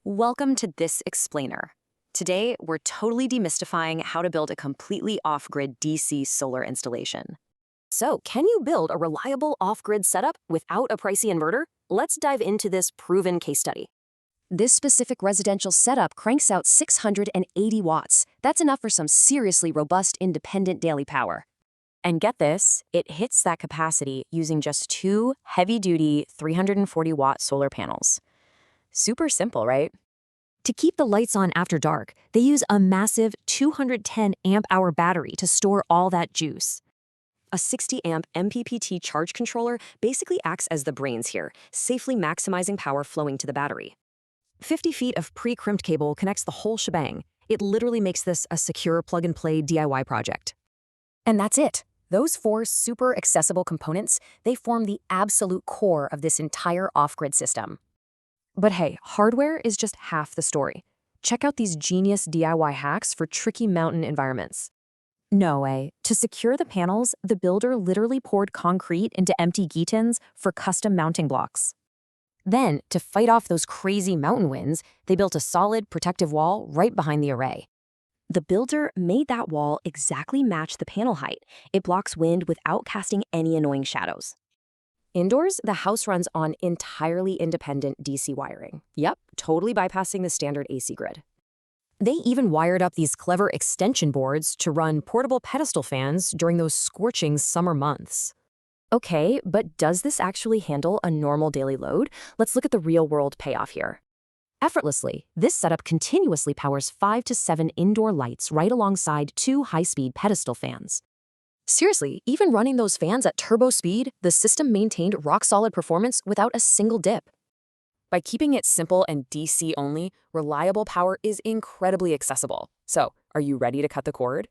Welcome to This Explainer. Today, we're totally demystifying how to build a completely off-grid DC solar installation. So, can you build a reliable off-grid setup without a pricey inverter? Let's dive into this proven case study. This specific residential setup cranks out 680 watts. That's enough for some seriously robust independent daily power. And get this, it hits that capacity using just two heavy-duty 340-watt solar panels. Super simple, right? To keep the lights on after dark, they use a massive 210 amp-hour battery to store all that juice. A 60-amp MPPT charge controller basically acts as the brains here, safely maximizing power flowing to the battery. 50 feet of pre-crimped cable connects the whole shebang. It literally makes this a secure plug-and-play DIY project. And that's it. Those four super accessible components, they form the absolute core of this entire off-grid system. But hey, hardware is just half the story. Check out these genius DIY hacks for tricky mountain environments. No way. To secure the panels, the builder literally poured concrete into empty guitons for custom mounting blocks. Then, to fight off those crazy mountain winds, they built a solid protective wall right behind the array. The builder made that wall exactly match the panel height. It blocks wind without casting any annoying shadows. Indoors, the house runs on entirely independent DC wiring. Yep, totally bypassing the standard AC grid. They even wired up these clever extension boards to run portable pedestal fans during those scorching summer months. Okay, but does this actually handle a normal daily load? Let's look at the real-world payoff here. Effortlessly, this setup continuously powers 5 to 7 indoor lights right alongside two high-speed pedestal fans. Seriously, even running those fans at turbo speed, the system maintained rock-solid performance without a single dip. By keeping it simple and DC only, reliable power is incredibly accessible. So, are you ready to cut the cord?